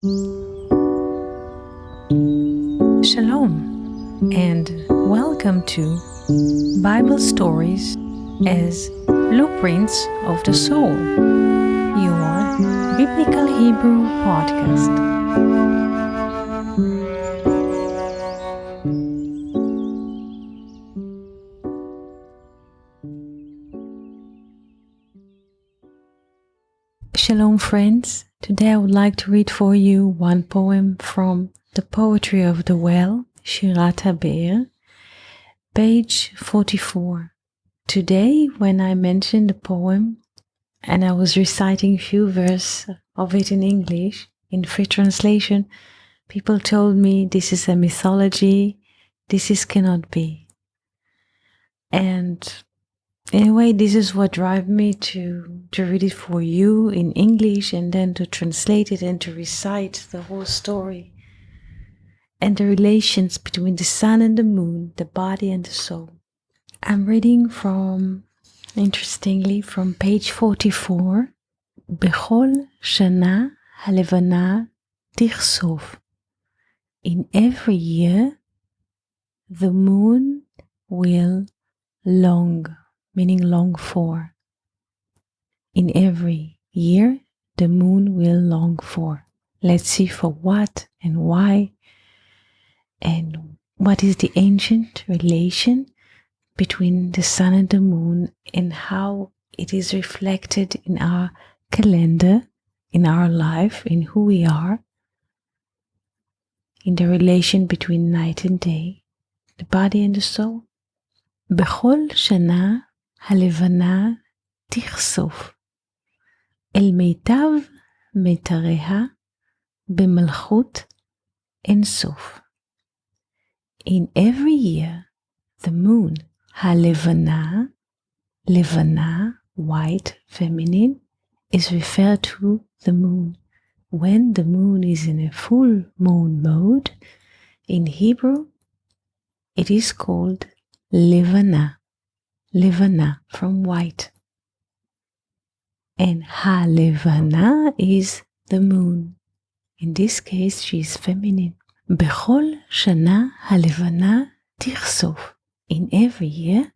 Shalom, and welcome to Bible Stories as Blueprints of the Soul, your Biblical Hebrew podcast. Shalom, friends. Today I would like to read for you one poem from the Poetry of the Well, Shirat HaBe'er, page 44. Today, when I mentioned the poem and I was reciting a few verses of it in English, in free translation, people told me this is a mythology, cannot be. And in a way, this is what drives me to read it for you in English and then to translate it and to recite the whole story and the relations between the sun and the moon, the body and the soul. I'm reading interestingly, from page 44, Bechol Shana Halevana Tichsof. In every year, the moon will long, meaning long for. In every year, the moon will long for. Let's see for what and why, and what is the ancient relation between the sun and the moon and how it is reflected in our calendar, in our life, in who we are, in the relation between night and day, the body and the soul. בכל שנה הלבנה תכסוף אל מיטב מיתריה במלכות אינסוף. In every year, the moon, הלבנה, לבנה, white, feminine, is referred to the moon. When the moon is in a full moon mode, in Hebrew, it is called Levana, Levana from white. And Ha-Levana is the moon. In this case, she is feminine. Bechol Shana Ha-Levana Tichsof. In every year,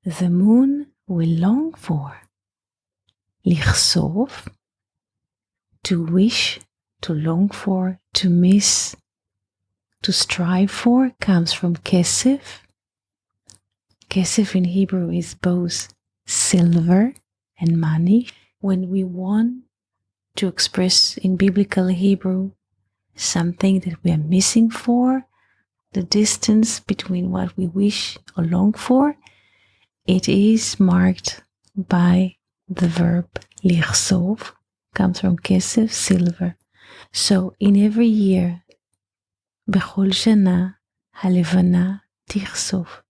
the moon will long for. Lichsof, to wish, to long for, to miss, to strive for, comes from kesef. Kesef in Hebrew is both silver and money. When we want to express in biblical Hebrew something that we are missing for, the distance between what we wish or long for, it is marked by the verb lichsov, comes from kesef, silver. So in every year, bechol shana halevana tichsov.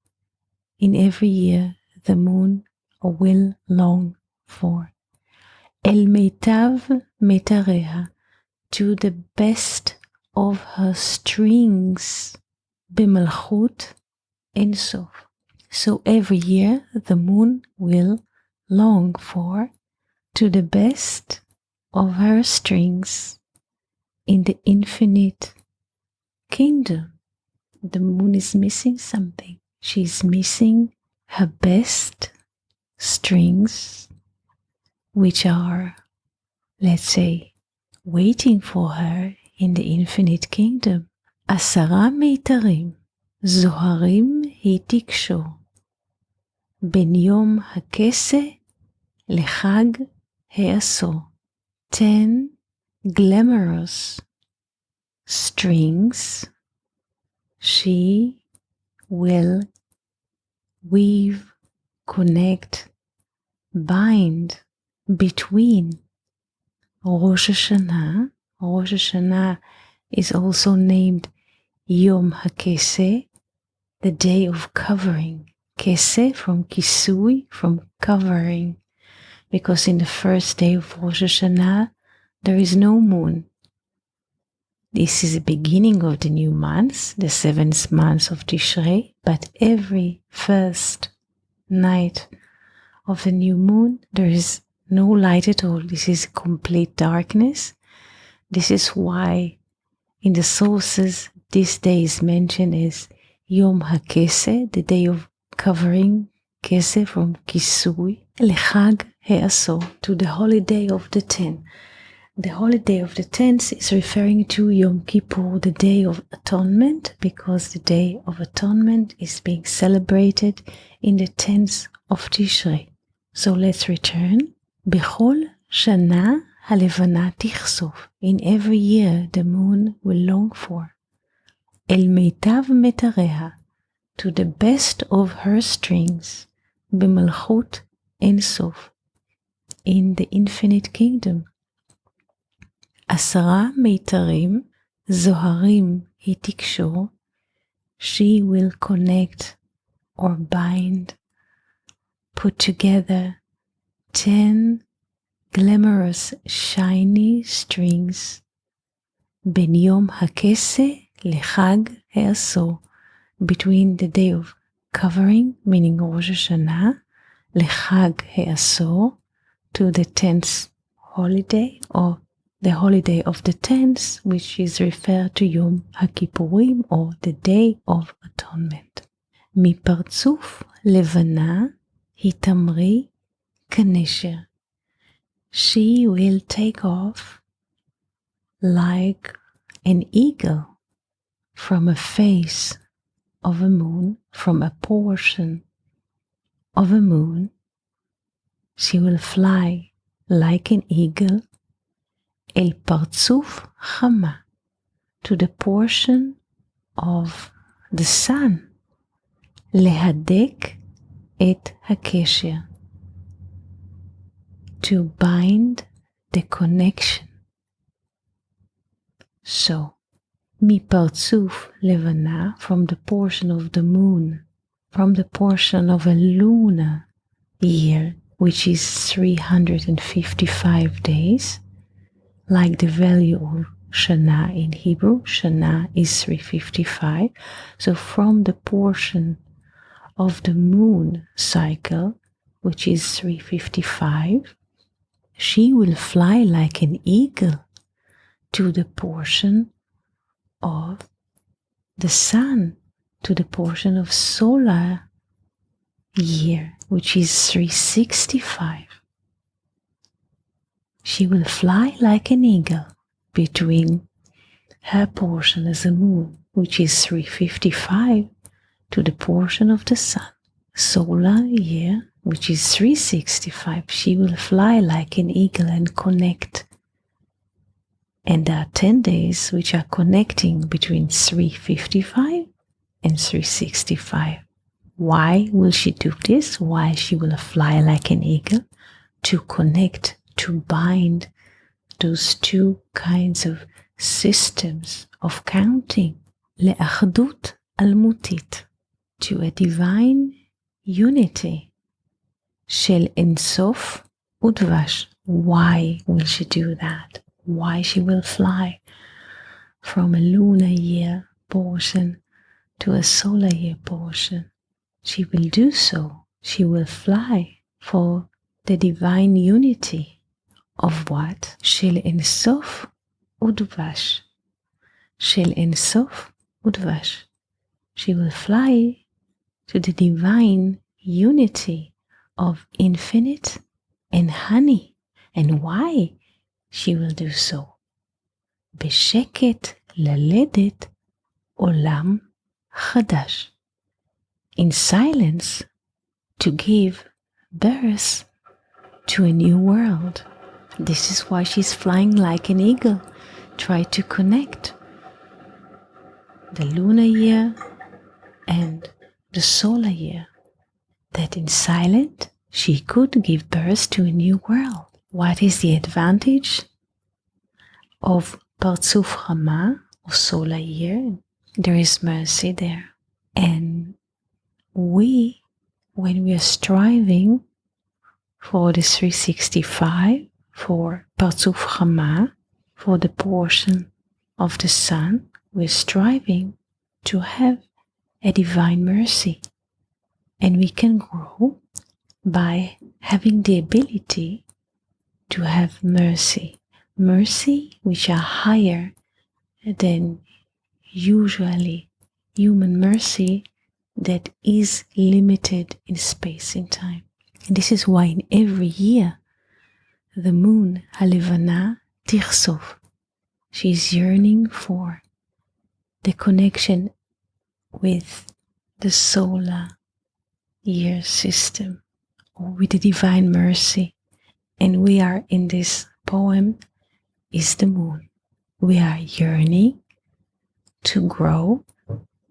In every year, the moon will long for. El meitav metareha, to the best of her strings, b'malchut einsof. So every year, the moon will long for, to the best of her strings, in the infinite kingdom. The moon is missing something. She's missing her best strings, which are, let's say, waiting for her in the infinite kingdom. 10 מיתרים זוהרים היא תקשור, בין יום הכסה לחג העשור. 10 glamorous strings she will weave, connect, bind between Rosh Hashanah. Rosh Hashanah is also named Yom HaKeseh, the day of covering. Keseh from kisui, from covering, because in the first day of Rosh Hashanah there is no moon. This is the beginning of the new month, the 7th month of Tishrei, but every first night of the new moon there is no light at all. This is complete darkness. This is why in the sources this day is mentioned as Yom HaKeseh, the day of covering, Keseh from Kisui, Lechag He'asor, to the holiday of the 10. The holiday of the 10th is referring to Yom Kippur, the day of atonement, because the day of atonement is being celebrated in the 10th of Tishrei. So let's return. Bechol Shana Halevana Tichsof. In every year the moon will long for. El Meitav Metareha, to the best of her strings. B'malchut Ein Sof, in the infinite kingdom. 10 מיתרים זוהרים היא תקשור, she will connect or bind, put together 10 glamorous shiny strings, בין יום הכסה לחג העשור, between the day of covering, meaning Rosh Hashanah, לחג העשור, to the 10th holiday, or the holiday of the 10th, which is referred to Yom HaKippurim, or the Day of Atonement. מפרצוף לבנה היא תמריא כנשר. She will take off like an eagle from a face of a moon, from a portion of a moon. She will fly like an eagle אל פרצוף חמה, to the portion of the sun, להדק את הקשר, to bind the connection. So, מפרצוף לבנה, from the portion of the moon, from the portion of a lunar year, which is 355 days, like the value of Shana in Hebrew. Shana is 355. So from the portion of the moon cycle, which is 355, she will fly like an eagle to the portion of the sun, to the portion of solar year, which is 365. She will fly like an eagle between her portion as a moon, which is 355, to the portion of the sun. Solar year, which is 365, she will fly like an eagle and connect. And there are 10 days which are connecting between 355 and 365. Why will she do this? Why she will fly like an eagle? To connect, to bind those two kinds of systems of counting, לאחדות אלמותית, to a divine unity, של אינסוף ודבש. Why will she do that? Why she will fly from a lunar year portion to a solar year portion? She will do so. She will fly for the divine unity of what? של אינסוף ודבש. של אינסוף ודבש. She will fly to the divine unity of infinite and honey. And why she will do so? בשקט ללדת עולם חדש. In silence, to give birth to a new world. This is why she's flying like an eagle. Try to connect the lunar year and the solar year. That in silence she could give birth to a new world. What is the advantage of Partzuf Hama, or solar year? There is mercy there. And we, when we are striving for the 365, for Partzuf Hama, for the portion of the sun, we're striving to have a divine mercy. And we can grow by having the ability to have mercy, mercy which are higher than usually human mercy that is limited in space and time. And this is why in every year the moon Halevana Tirsov, she is yearning for the connection with the solar year system or with the divine mercy. And we are in this poem is the moon. We are yearning to grow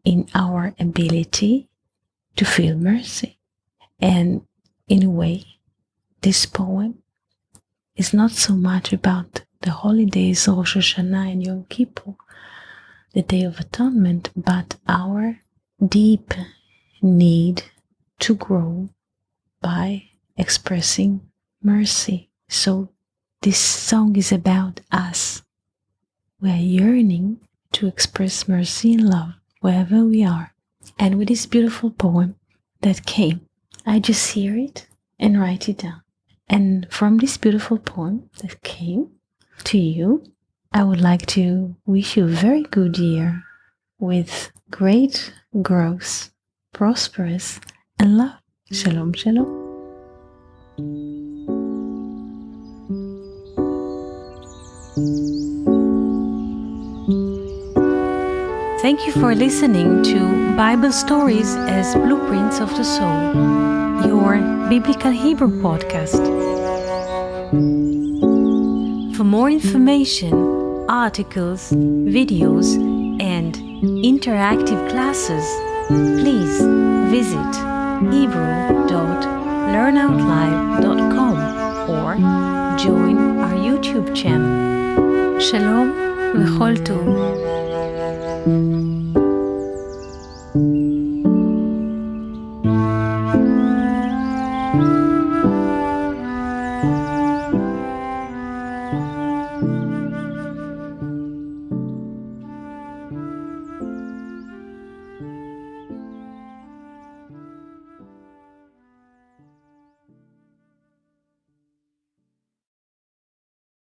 in our ability to feel mercy. And in a way, this poem is not so much about the holidays, Rosh Hashanah and Yom Kippur, the Day of Atonement, but our deep need to grow by expressing mercy. So this song is about us. We are yearning to express mercy and love wherever we are. And with this beautiful poem that came, I just hear it and write it down. And from this beautiful poem that came to you, I would like to wish you a very good year with great growth, prosperous, and love. Shalom, shalom. Thank you for listening to Bible Stories as Blueprints of the Soul, your Biblical Hebrew podcast. For more information, articles, videos, and interactive classes, please visit hebrew.learnoutlive.com or join our YouTube channel. Shalom v'chol tov.